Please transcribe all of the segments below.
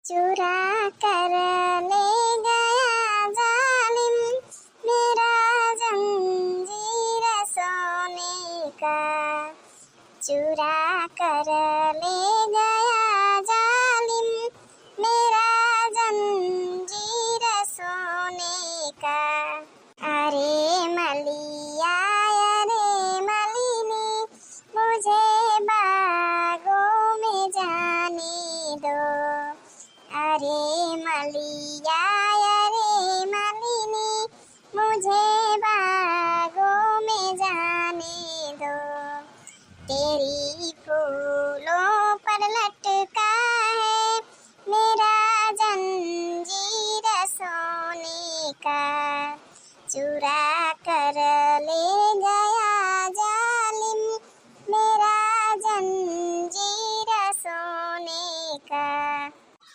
चुरा कर ले गया जालिम मेरा जंजीर सोने का। चुरा कर ले गया जालिम मेरा जंजीर सोने का। अरे मलिया अरे मलिनी मुझे बागों में जाने दो। अरे मलिया अरे मलिनी मुझे बागों में जाने दो। तेरी फूलों पर लटका है मेरा जंजीर सोने का। चुरा कर ले गया जालिम मेरा जंजीर सोने का।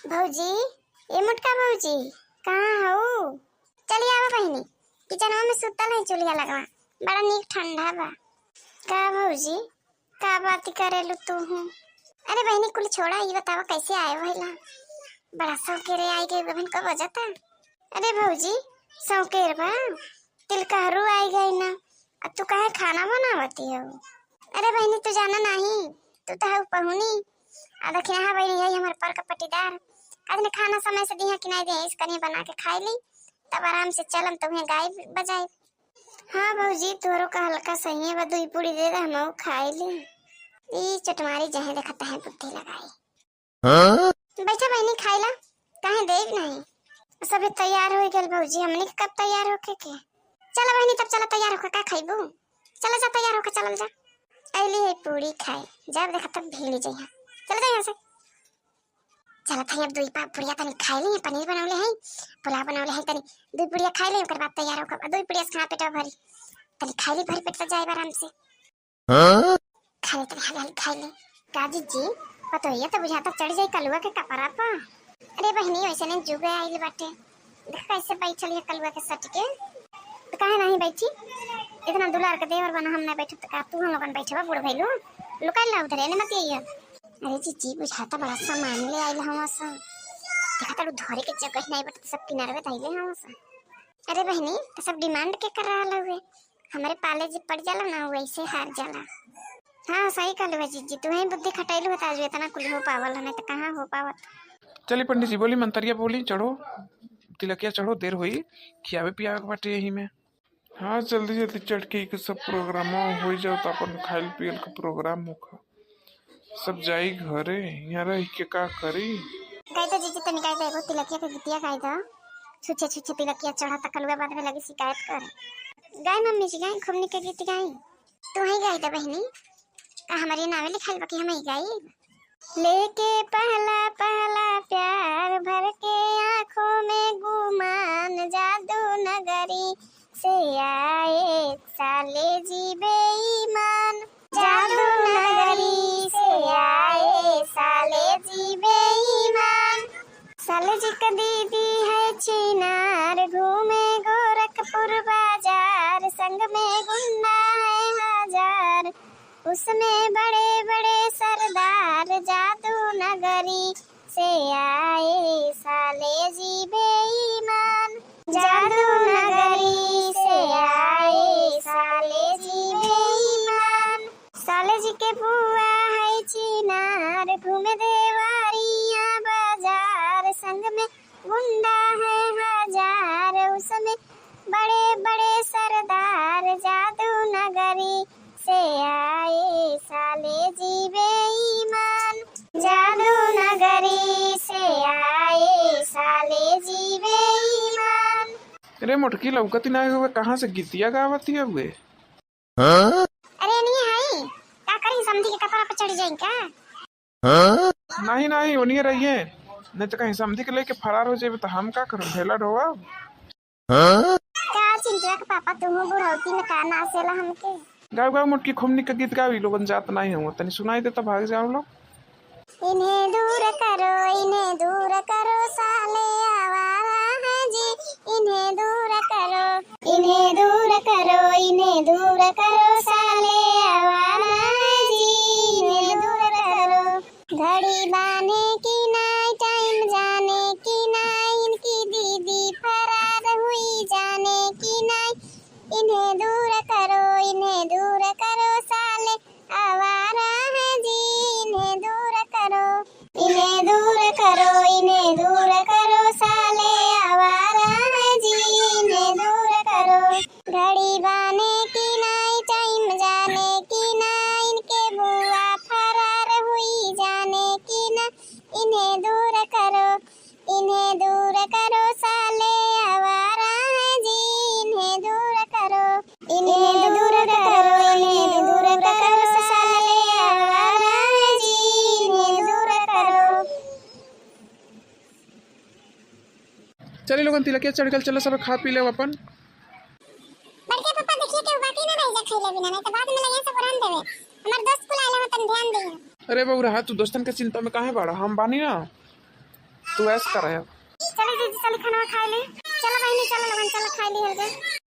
भौजी ये मुटका भौजी कहाँ हो? चलिए आवा बहिनी किचनवा में सुतल है चुलिया लगवा बड़ा नीक ठंडा बा। का भौजी का बात करेलू तू हूँ? अरे बहिनी कुल छोड़ा ये बतावा कैसे आए भैला? बड़ा सौकेरे आई गई बहन कब हो जाता? अरे भौजी सौकेर बा तिलकहरू आई गई ना। अब तू कहे खाना बनावती हो? अरे बहनी तू जाना नहीं तू तो है पहुनी आ देखिए यहाँ बहनी यही हमारे पर का पटीदार आज ने खाना समय से दिया कि नहीं दिया इस कनी बना के खाई ली तब आराम से चलम तुम्हें गाय बजाई। हाँ भौजी तोरो का हल्का सही है दुई पूरी दे दे हम खाई ली। ई चटमारी जहे देखता है बुद्धि लगाई। बैठा बहनी खाईला कहे देख नहीं सब तैयार हो गए भौजी हमने कब तैयार होके के? चला बहनी तब चला तैयार होकर का खाइबू? चला जा तैयार होकर चलल जा। ऐली है पूरी खाए जब देखा तब भीड़ जइहा चल जा यहाँ से। चला था अब दुई पुड़िया तनी खाई ली पनीर बनौले हैं पुलाव बनौले हैं तनी दुई पुड़िया खाई ली ओकर बाद तैयार होकर दुई पुड़िया से खा पेट भरी तनी खाई ली भरी पेट से जाए आराम से। खाई तनी हाल खाई ली काजी जी पतो ये तो बुझाता चढ़ जाई कलुआ के कपड़ा पर। अरे बहनी वैसे नहीं जुगे आइल बाटे देख कैसे बैठल है कलुआ के सट के तो काहे नहीं बैठी? इतना दुलार के देवर बना हम नहीं बैठे तो का तू हम लोगन बैठे बूढ़ भइलू लुकाई ला उधर ने मत आइए। अरे जीजी बुझाता बड़ा सामान ले आइल हम सा देखा तारू धरे के जगह नहीं बट सब किनारे पे धइले हम सा। अरे बहनी तो सब डिमांड के कर रहा हुए हमारे पाले जी पड़ जाला ना वैसे हार जाला। हाँ सही कहलू जीजी तू ही बुद्धि खटाइलू बता जो इतना कुल हो पावल नहीं तो कहाँ हो पावत। चलिए पंडित जी बोली मंतरिया बोली चढ़ो तिलकिया चढ़ो देर हुई खियावे पियावे बाटे यही में। हाँ जल्दी जल्दी चढ़ के सब प्रोग्राम हो जाओ तो अपन खाइल पियल का प्रोग्राम होगा सब जाई घरे यहाँ रह के का करी। गाय तो जीजी तनी गाय देखो तिलकिया के गीतिया गाय दो छुछे छुछे तिलकिया चढ़ा तक कलुआ बाद में लगी शिकायत कर। गाय मम्मी जी गाय खूबनी के गीत गाई तू ही गाई दे बहनी का हमारी नावे लिखाइल बाकी हम ही गाई। लेके पहला पहला प्यार भर के आँखों में गुमान जादू नगरी से आए साले जी बेईमान। जादू नगरी से आए साले जी बेईमान। साले जी का दीदी है चिनार घूमे गोरखपुर बाजार संग में गुंडा है हजार उसमें बड़े बड़े सरदार। जादू नगरी से आए साले जी बेईमान। जादू नगरी से आए साले जी बेईमान। साले जी के बुआ है चिनार घूमे देवारिया बाजार संग में गुंडा है हजार उसमें बड़े बड़े सरदार। जादू नगरी से आए साले जी बेईमान। जादू नगरी से आए साले जी बेईमान। अरे मोटकी लौकती ना हुए कहाँ से गीतिया गावती है हुए? अरे नहीं आई का करी समधी के कपड़ा पे चढ़ जाई का? नहीं नहीं उन्हीं रहिए नहीं तो कहीं समधी के लेके फरार हो जाए तो हम का करूं ढेला ढोवा। का चिंता के पापा तुम बुढ़ौती में का नासेला हमके? गाँव गाँव मोटकी खुमनी का गीत गावी लोगन जात नहीं हुआ तनी सुनाई देता भाग जाओ लोग। इन्हें दूर करो साले आवारा है जी इन्हें दूर करो। इन्हें दूर करो इन्हें दूर करो साले आवारा है जी इन्हें दूर करो। घड़ी बाने की नाई टाइम जाने इन्हें दूर करो साले आवारा है जी, इन्हें दूर करो। घड़ी बाने की नाई टाइम जाने की ना, इनके बुआ फरार हुई जाने की ना, इन्हें दूर करो, इन्हें दूर करो साले आवारा है जी, इन्हें दूर करो, इन्हें दूर करो, इन्हें दूर करो साले आवारा है जी, इन्हें दूर करो। चलिए लोगन तिलकिया चढ़ गल, चलो सब खा पी ले अपन। बड़के पापा देखिए के बाकी ना रह जा खइले बिना, नहीं तो बाद में लगे सब रन देवे। हमर दोस्त कुल आइला तन ध्यान दियो। अरे बहू रहा तू दोस्तन के चिंता में काहे बाड़ा, हम बानी ना, तू ऐस कर। चलो दीदी चल खाना खा ले। चलो बहनी चलो लगन चलो खा ली हो गए।